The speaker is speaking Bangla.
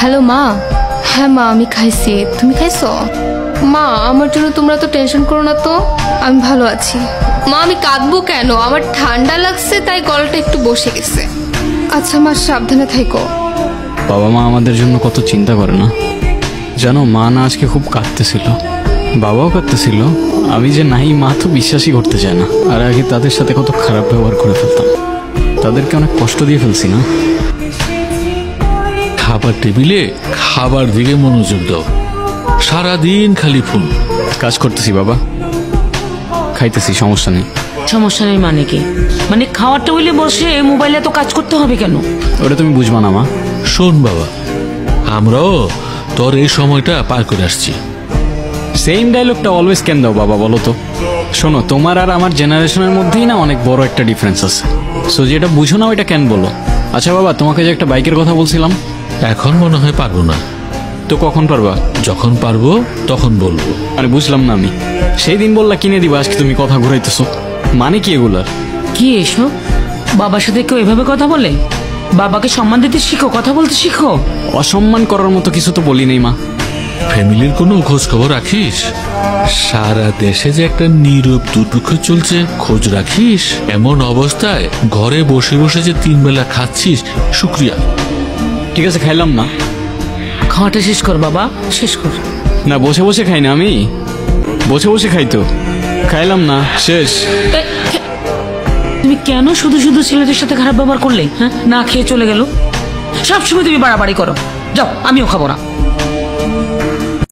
হ্যালো মা। হ্যাঁ মা, আমি খাইছি, তুমি খাইছো? মা আমার জন্য তোমরা তো টেনশন করো না তো, আমি ভালো আছি। মা আমি কাঁদবো কেন? আমার ঠান্ডা লাগছে তাই গলাটা একটু বসে গেছে। আচ্ছা মা, সাবধানে থাকো। বাবা মা আমাদের জন্য কত চিন্তা করে না জানো। মা না আজকে খুব কাঁদতেছিল, বাবাও কাঁদতেছিল। আমি যে নাই, মা তো বিশ্বাসই করতে চায় না। আর আগে তাদের সাথে কত খারাপ ব্যবহার করে ফেলতাম, তাদেরকে অনেক কষ্ট দিয়ে ফেলছি না। খাবার টেবিলে খাবার দিকে মনোযোগ দাও, সারাদিন খালি ফোন। কাজ করতেছি বাবা, খাইতেছি, সমস্যা নেই। সমস্যা নেই মানে কি? মানে খাওয়ার টেবিলে বসে মোবাইলে তো কাজ করতে হবে কেন? ওটা তুমি বুঝবা না মা। শোন বাবা, আমরাও তোর এই সময়টা পার করে আসছি। সেম ডায়লগটা অলওয়েজ কেন দাও বাবা, বলো তো? শোনো, তোমার আর আমার জেনারেশনের মধ্যেই না অনেক বড় একটা ডিফারেন্স আছে। সো যেটা বুঝো না ওইটা কেন বলো? আচ্ছা বাবা, তোমাকে যে একটা বাইকের কথা বলছিলাম, এখন মনে হয় পারবো না। তো কখন পারবা? যখন পারবো তখন বলবো। মানে বুঝলাম না আমি। সেই দিন বললা কিনে দিবা, আজকে তুমি কথা ঘুরাইতেছো, মানে কি এগুলার? কি এসব? বাবার সাথে কেউ এভাবে কথা বলে? বাবাকে সম্মান দিতে শিখো, কথা বলতে শিখো। অসম্মান করার মতো কিছু তো বলি নেই মা। ফ্যামিলির কোনো খোঁজ খবর রাখিস? সারা দেশে যে একটা নীরব দুর্ভিক্ষ চলছে, খোঁজ রাখিস? এমন অবস্থায় ঘরে বসে বসে যে 3 বেলা খাচ্ছিস, শুক্রিয়া। ঠিক আছে, খাইলাম না। খাওয়াটা শেষ কর বাবা, শেষ কর। না, বসে বসে খাই না আমি, বসে বসে খাই তো। খাইলাম না, শেষ। তুমি কেন শুধু শুধু ছেলেদের সাথে খারাপ ব্যবহার করলে? হ্যাঁ, না খেয়ে চলে গেল। সবসময় তুমি বাড়াবাড়ি করো। যাও, আমিও খাবো না।